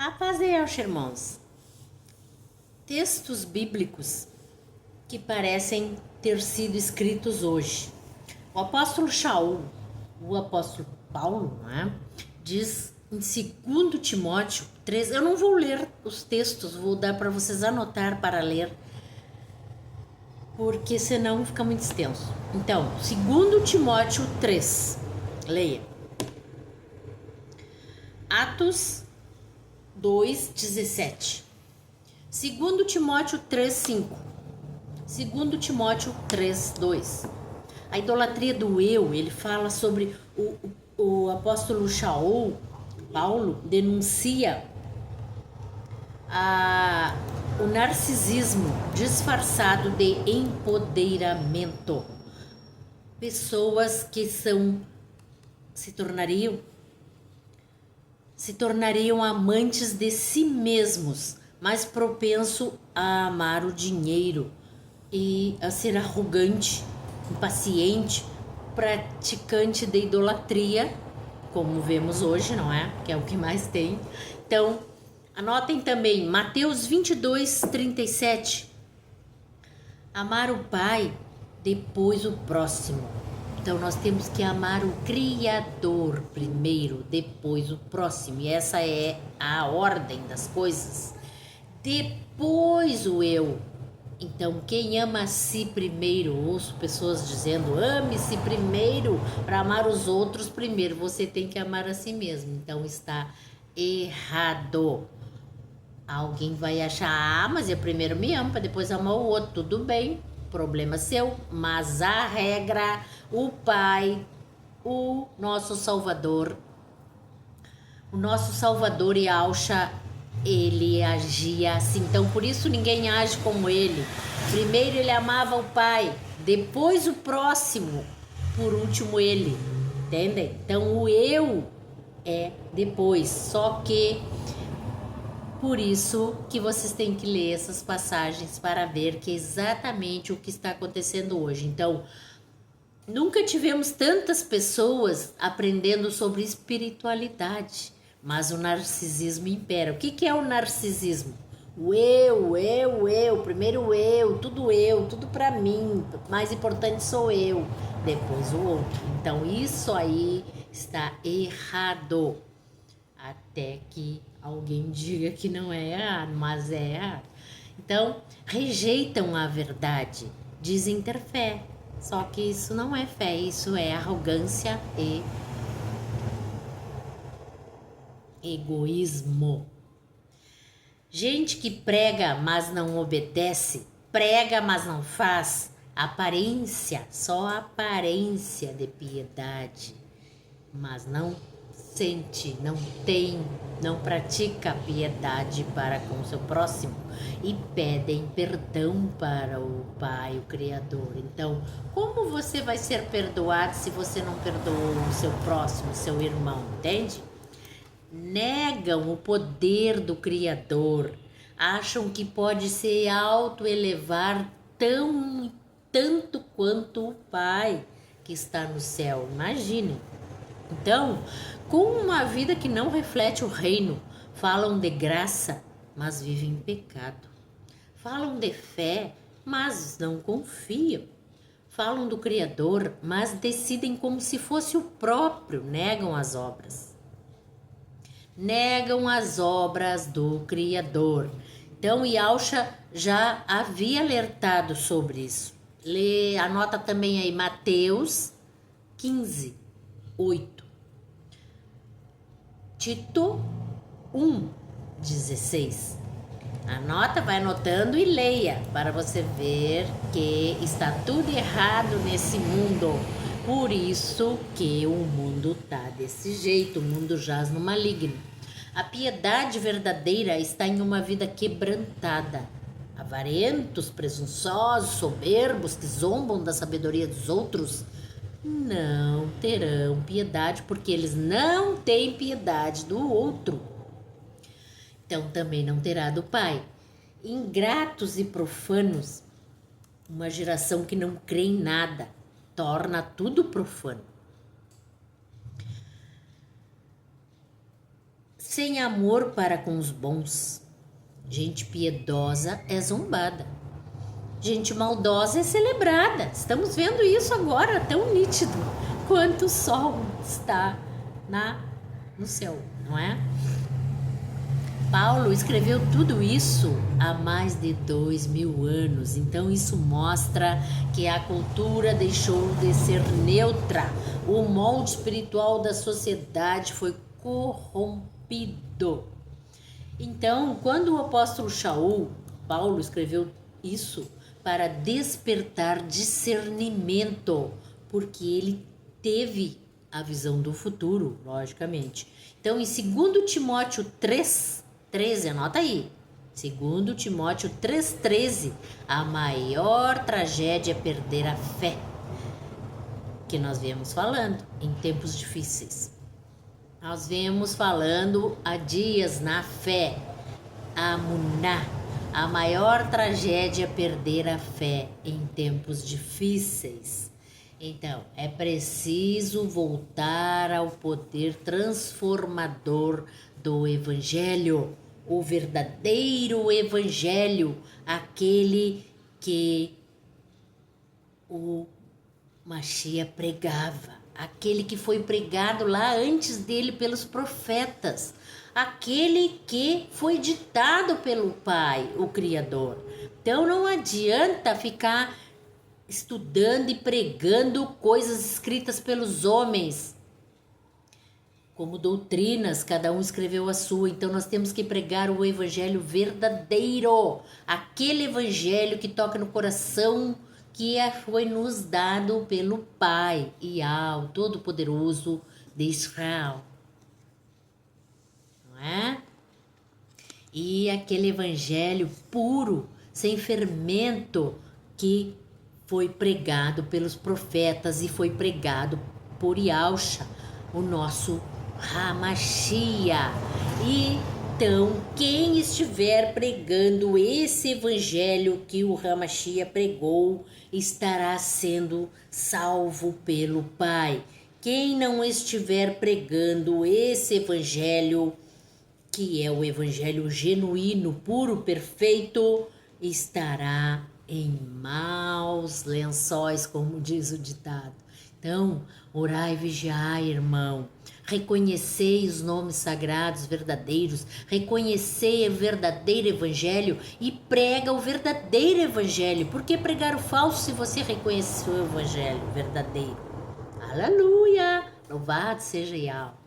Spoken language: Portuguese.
A paz de Deus, irmãos. Textos bíblicos que parecem ter sido escritos hoje. O apóstolo Shaul, o apóstolo Paulo, né, diz em 2 Timóteo 3, eu não vou ler os textos, vou dar para vocês anotar para ler, porque senão fica muito extenso. Então, 2 Timóteo 3, leia. Atos 2:17. 2 Timóteo 3:5. 2 Timóteo 3:2. A idolatria do eu, ele fala sobre o apóstolo Shaul, Paulo, denuncia o narcisismo disfarçado de empoderamento. Pessoas que se tornariam amantes de si mesmos, mais propenso a amar o dinheiro e a ser arrogante, impaciente, praticante de idolatria, como vemos hoje, não é? Que é o que mais tem. Então, anotem também Mateus 22:37. Amar o Pai, depois o próximo. Então, nós temos que amar o Criador primeiro, depois o próximo. E essa é a ordem das coisas. Depois o eu. Então, quem ama a si primeiro, ouço pessoas dizendo, ame-se primeiro para amar os outros primeiro. Você tem que amar a si mesmo. Então, está errado. Alguém vai achar, mas eu primeiro me amo para depois amar o outro. Tudo bem, problema seu, mas a regra, o Pai, o nosso Salvador Yahshua, ele agia assim. Então, por isso ninguém age como ele. Primeiro ele amava o Pai, depois o próximo, por último ele. Entendem? Então, o eu é depois. Só que por isso que vocês têm que ler essas passagens para ver que é exatamente o que está acontecendo hoje. Então, nunca tivemos tantas pessoas aprendendo sobre espiritualidade, mas o narcisismo impera. O que é o narcisismo? O eu, primeiro eu, tudo para mim, mais importante sou eu, depois o outro. Então isso aí está errado, até que alguém diga que não é errado, mas é errado. Então rejeitam a verdade, dizem ter fé, só que isso não é fé, isso é arrogância e egoísmo. Gente que prega, mas não obedece, prega, mas não faz, aparência, só aparência de piedade, mas não sente, não tem, não pratica piedade para com o seu próximo e pedem perdão para o Pai, o Criador. Então, como você vai ser perdoado se você não perdoou o seu próximo, seu irmão, entende? Negam o poder do Criador, acham que pode se autoelevar tanto quanto o Pai que está no céu. Imaginem. Então, com uma vida que não reflete o reino, falam de graça, mas vivem em pecado. Falam de fé, mas não confiam. Falam do Criador, mas decidem como se fosse o próprio, negam as obras. Negam as obras do Criador. Então, Yahshua já havia alertado sobre isso. Anota também aí Mateus 15:8. Tito 1:16. Anota, vai anotando e leia para você ver que está tudo errado nesse mundo. Por isso que o mundo tá desse jeito, o mundo jaz no maligno. A piedade verdadeira está em uma vida quebrantada. Avarentos, presunçosos, soberbos, que zombam da sabedoria dos outros, não terão piedade, porque eles não têm piedade do outro. Então também não terá do Pai. Ingratos e profanos, uma geração que não crê em nada, torna tudo profano. sem amor para com os bons. Gente piedosa é zombada. Gente maldosa é celebrada. Estamos vendo isso agora, tão nítido quanto o sol está no céu, não é? Paulo escreveu tudo isso há mais de 2000 anos. Então isso mostra que a cultura deixou de ser neutra. O molde espiritual da sociedade foi corrompido. Então, quando o apóstolo Paulo escreveu isso para despertar discernimento, porque ele teve a visão do futuro, logicamente. Então, em 2 Timóteo 3:13, anota aí. 2 Timóteo 3:13, a maior tragédia é perder a fé, que nós viemos falando em tempos difíceis. Nós viemos falando há dias na fé, amuná. A maior tragédia é perder a fé em tempos difíceis. Então, é preciso voltar ao poder transformador do Evangelho, o verdadeiro Evangelho, aquele que o Mashiach pregava, aquele que foi pregado lá antes dele pelos profetas, aquele que foi ditado pelo Pai, o Criador. Então não adianta ficar estudando e pregando coisas escritas pelos homens, como doutrinas, cada um escreveu a sua. Então nós temos que pregar o evangelho verdadeiro, aquele evangelho que toca no coração, que foi nos dado pelo Pai, Yahweh, o Todo-Poderoso de Israel. Não é? E aquele evangelho puro, sem fermento, que foi pregado pelos profetas e foi pregado por Yahusha, o nosso Hamashiach. Então, quem estiver pregando esse evangelho que o Hamashiach pregou, estará sendo salvo pelo Pai. Quem não estiver pregando esse evangelho, que é o evangelho genuíno, puro, perfeito, estará em maus lençóis, como diz o ditado. Então, orai e vigiai, irmão. Reconhecei os nomes sagrados verdadeiros, reconhecei o verdadeiro evangelho e prega o verdadeiro evangelho. Por que pregar o falso se você reconheceu o evangelho verdadeiro? Aleluia! Louvado seja Yahweh.